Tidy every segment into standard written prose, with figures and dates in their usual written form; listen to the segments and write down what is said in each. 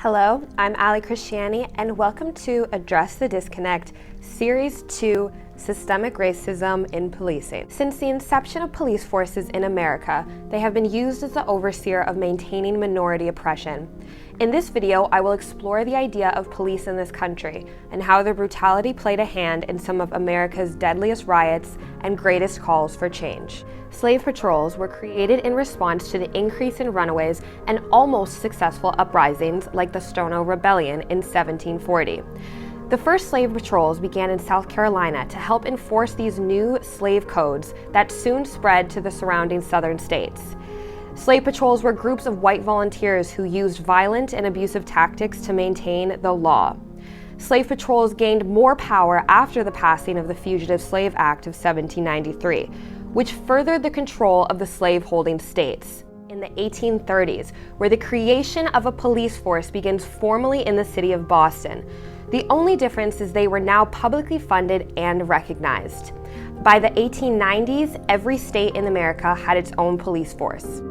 Hello, I'm Ally Christiani, and welcome to Address the Disconnect, Series 2, Systemic Racism in Policing. Since the inception of police forces in America, they have been used as the overseer of maintaining minority oppression. In this video, I will explore the idea of police in this country and how their brutality played a hand in some of America's deadliest riots and greatest calls for change. Slave patrols were created in response to the increase in runaways and almost successful uprisings like the Stono Rebellion in 1740. The first slave patrols began in South Carolina to help enforce these new slave codes that soon spread to the surrounding southern states. Slave patrols were groups of white volunteers who used violent and abusive tactics to maintain the law. Slave patrols gained more power after the passing of the Fugitive Slave Act of 1793, which furthered the control of the slave-holding states. In the 1830s, where the creation of a police force begins formally in the city of Boston. The only difference is they were now publicly funded and recognized. By the 1890s, every state in America had its own police force.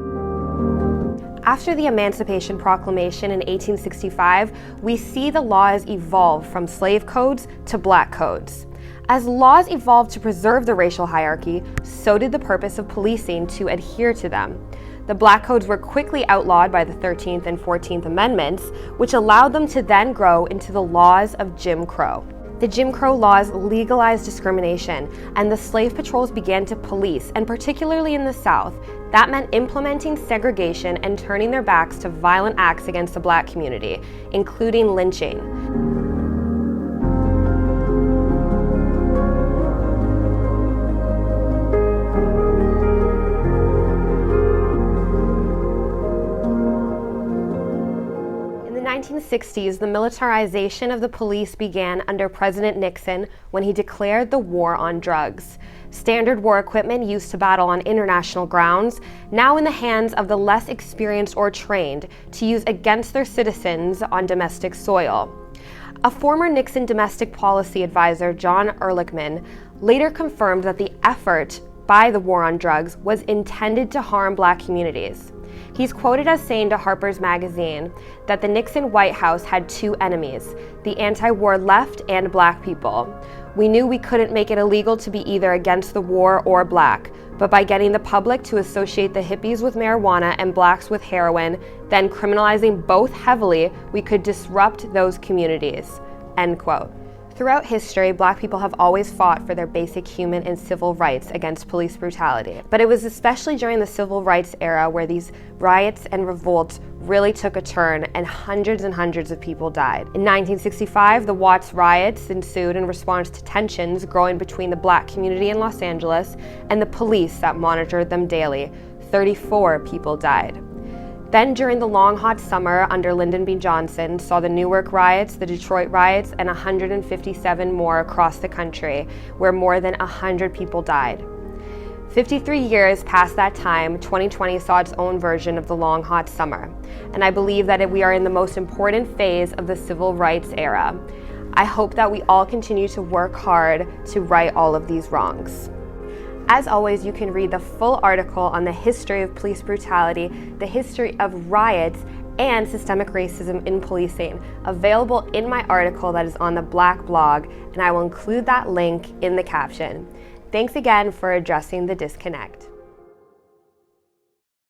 After the Emancipation Proclamation in 1865, we see the laws evolve from slave codes to black codes. As laws evolved to preserve the racial hierarchy, so did the purpose of policing to adhere to them. The black codes were quickly outlawed by the 13th and 14th Amendments, which allowed them to then grow into the laws of Jim Crow. The Jim Crow laws legalized discrimination, and the slave patrols began to police, and particularly in the South, that meant implementing segregation and turning their backs to violent acts against the black community, including lynching. In the 1960s, the militarization of the police began under President Nixon when he declared the war on drugs. Standard war equipment used to battle on international grounds, now in the hands of the less experienced or trained to use against their citizens on domestic soil. A former Nixon domestic policy advisor, John Ehrlichman, later confirmed that the effort by the war on drugs was intended to harm black communities. He's quoted as saying to Harper's Magazine that the Nixon White House had two enemies, the anti-war left and black people. We knew we couldn't make it illegal to be either against the war or black, but by getting the public to associate the hippies with marijuana and blacks with heroin, then criminalizing both heavily, we could disrupt those communities. End quote. Throughout history, black people have always fought for their basic human and civil rights against police brutality. But it was especially during the civil rights era where these riots and revolts really took a turn and hundreds of people died. In 1965, the Watts riots ensued in response to tensions growing between the black community in Los Angeles and the police that monitored them daily. 34 people died. Then during the long hot summer under Lyndon B. Johnson saw the Newark riots, the Detroit riots, and 157 more across the country, where more than 100 people died. 53 years past that time, 2020 saw its own version of the long hot summer, and I believe that we are in the most important phase of the civil rights era. I hope that we all continue to work hard to right all of these wrongs. As always, you can read the full article on the history of police brutality, the history of riots, and systemic racism in policing, available in my article that is on the Black blog, and I will include that link in the caption. Thanks again for addressing the disconnect.